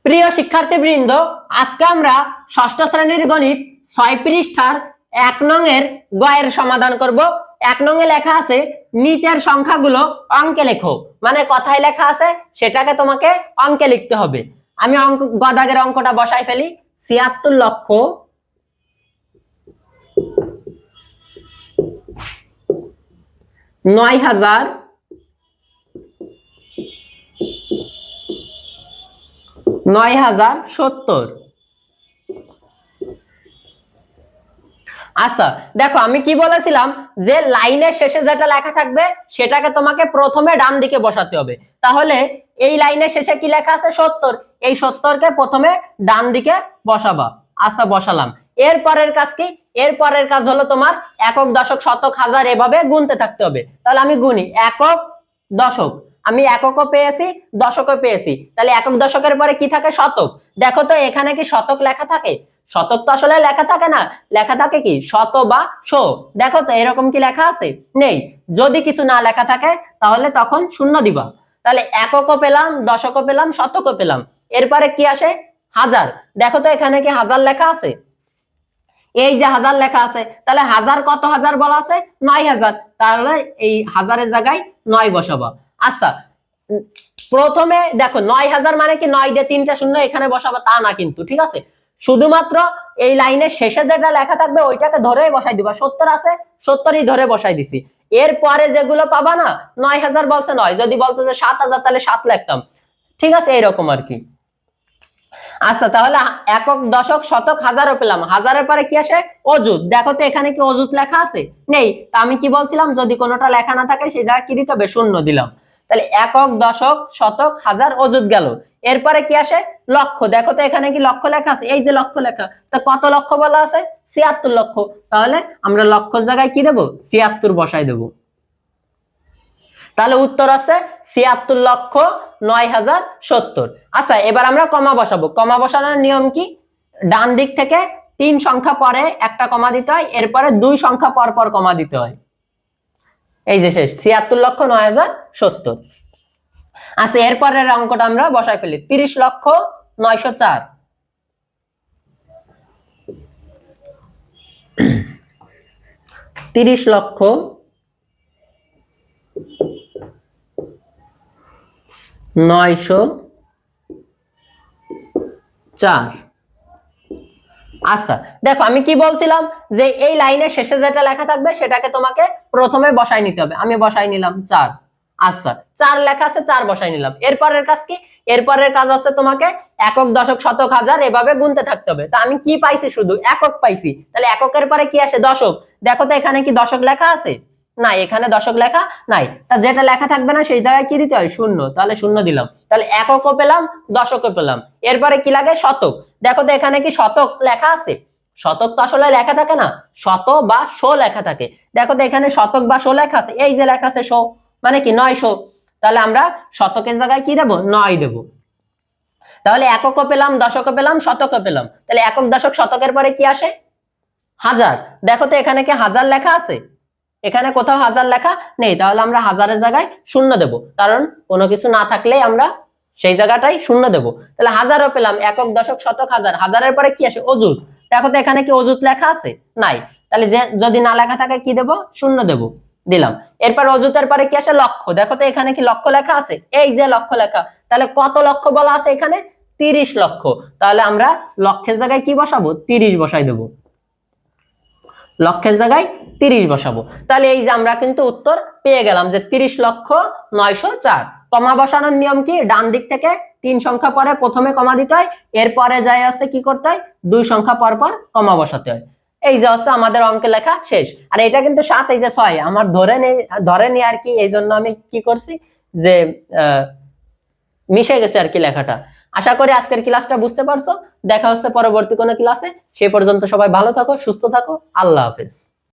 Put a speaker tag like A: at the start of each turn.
A: প্রিয় শিক্ষার্থীবৃন্দ, আজকে আমরা ষষ্ঠ শ্রেণীর গণিত ৬ পৃষ্ঠার ১ নং এর গ এর সমাধান করব। ১ নং এ লেখা আছে নিচের সংখ্যাগুলো অঙ্কে লেখো, মানে কথায় লেখা আছে সেটাকে তোমাকে অঙ্কে লিখতে হবে। আমি গ দাগের অঙ্কটা বসাই ফেলি। ৭৬,৯,৯,০৭০। আচ্ছা দেখো, আমি কি বলেছিলাম যে লাইনের শেষে যেটা লেখা থাকবে সেটাকে তোমাকে প্রথমে ডান দিকে বসাতে হবে। তাহলে এই লাইনের শেষে কি লেখা আছে? ৭০। এই ৭০ কে প্রথমে ডান দিকে বসাবা। আচ্ছা বসালাম। এরপরের কাজ কি? এরপরের কাজ হলো তোমার একক, দশক, শতক, হাজার এভাবে গুনতে থাকতে হবে। তাহলে আমি গুনি একক, দশক। আমি এককও পেয়েছি, দশকও পেয়েছি। তাহলে একক দশকের পরে কি থাকে? শতক। দেখো তো এখানে কি শতক লেখা থাকে? শতক তো আসলে লেখা থাকে না, লেখা থাকে কি শত বা শো। দেখো তো এরকম কি লেখা আছে? নেই। যদি কিছু না লেখা থাকে তাহলে তখন শূন্য দিবা। তাহলে এককও পেলাম, দশকও পেলাম, শতকও পেলাম। এরপরে কি আসে? হাজার। দেখো তো এখানে কি হাজার লেখা আছে? এই যে হাজার লেখা আছে, তাহলে হাজার কত হাজার বলা আছে? ৯,০০০। তাহলে এই হাজারের জায়গায় ৯ বসাবা। আচ্ছা প্রথমে দেখো ৯,০০০ মানে কি ৯ দিয়ে ৩টা শূন্য এখানে বসাবা তা না কিন্তু, ঠিক আছে? শুধুমাত্র এই লাইনের শেষে যেটা লেখা থাকবে ওইটাকে ধরেই বসাই দিবা। ৭০ আছে, ৭০ই ধরে বসাই দিছি। এরপরে যেগুলো পাবা না, ৯,০০০ বলছে ৯, যদি বলতো যে ৭,০০০ তাহলে ৭ লিখতাম, ঠিক আছে? এরকম আর কি। আচ্ছা তাহলে একক, দশক, শতক, হাজারও পেলাম। হাজারের পরে কি আসে? অযুত। দেখো তো এখানে কি অযুত লেখা আছে? নেই। তা আমি কি বলছিলাম, যদি কোনোটা লেখা না থাকে সেই জায়গায় কি দিতে হবে? শূন্য দিলাম। তাহলে একক, দশক, শতক, হাজার অযুত গেল। এরপরে কি আসে? লক্ষ। দেখো তো এখানে কি লক্ষ লেখা আছে? এই যে লক্ষ লেখা। তা কত লক্ষ বলা আছে? ৭৬ লক্ষ। তাহলে আমরা লক্ষর জায়গায় কি দেব? ৭৬ বসাই দেব। তাহলে উত্তর আছে ৭৬,৯,০৭০। আচ্ছা এবার আমরা কমা বসাবো। কমা বসানোর নিয়ম কি? ডান দিক থেকে ৩ সংখ্যা পরে একটা কমা দিতে হয়, এরপরে ২ সংখ্যা পর পর কমা দিতে হয়। এই যে শেষ ৭৬,৯,০৭০। আচ্ছা এরপরের অঙ্কটা আমরা বসাই ফেলি। ৩০,৯০৪। ৩০,৯০৪। আচ্ছা দেখো আমি কি বলছিলাম যে এই লাইনের শেষে যেটা লেখা থাকবে সেটাকে তোমাকে প্রথমে বসাই নিতে হবে। আমি বসাই নিলাম ৪। আচ্ছা ৪ লেখা আছে, ৪ বসাই নিলাম। এরপরের কাজ কি? এরপরের কাজ হচ্ছে তোমাকে একক, দশক, শতক, হাজার এভাবে গুনতে থাকতে হবে। তা আমি কি পাইছি? শুধু একক পাইছি। তাহলে এককের পরে কি আসে? দশক। দেখো তো এখানে কি দশক লেখা আছে? না, এখানে দশক লেখা নাই। তা যেটা লেখা থাকবে না সেই জায়গায় কি দিতে হয়? শূন্য। তাহলে শূন্য দিলাম। তাহলে এককও পেলাম, দশকও পেলাম। এরপরে কি লাগে? শতক। দেখো তো এখানে কি শতক লেখা আছে? শতক তো আসলে লেখা থাকে না, শত বা শো লেখা থাকে। দেখো তো এখানে শতক বা শো লেখা আছে। এই যে লেখা আছে শো, মানে কি ৯০০। তাহলে আমরা শতকের জায়গায় কি দেব? ৯ দেব। তাহলে এককও পেলাম, দশকও পেলাম, শতকও পেলাম। তাহলে একক, দশক, শতকের পরে কি আসে? হাজার। দেখো তো এখানে কি হাজার লেখা আছে? এখানে কোথাও হাজার লেখা নেই। তাহলে আমরা হাজারের জায়গায় শূন্য দেব, কারণ কোনো কিছু না থাকলেই আমরা সেই জায়গাটাই শূন্য দেব। তাহলে হাজারও পেলাম, একক, দশক, শতক, হাজার। হাজারের পরে কি আসে? অযুত। দেখো তো এখানে কি অযুত লেখা আছে? নাই। তাহলে যে যদি না লেখা থাকে কি দেব? শূন্য দেব। দিলাম। এরপর অযুতের পরে কি আসে? লক্ষ। দেখো তো এখানে কি লক্ষ লেখা আছে? এই যে লক্ষ লেখা। তাহলে কত লক্ষ বলা আছে এখানে? ৩০ লক্ষ। তাহলে আমরা লক্ষের জায়গায় কি বসাবো? ৩০ বসাই দেব। লক্ষের জায়গায় ৩০ বসাবো। তাহলে এই যে আমরা কিন্তু উত্তর পেয়ে গেলাম যে ৩০,৯০৪। কমা বসানোর নিয়ম কি? ডান দিক থেকে ৩ সংখ্যা পরে প্রথমে কমা দিতে হয়, এরপরে যাই আছে কি করতে হয়? ২ সংখ্যা পর পর কমা বসাতে হয়। এই যে হচ্ছে আমাদের অঙ্কে লেখা শেষ। আর এটা কিন্তু ৭, এই যে ৬ আমার ধরে নেই আর কি। এই জন্য আমি কি করছি যে মিশে গেছে আর কি লেখাটা। আশা করি আজকের ক্লাসটা বুঝতে পারছো। দেখা হচ্ছে পরবর্তী কোনো ক্লাসে। সে পর্যন্ত সবাই ভালো থাকো, সুস্থ থাকো। আল্লাহ হাফেজ।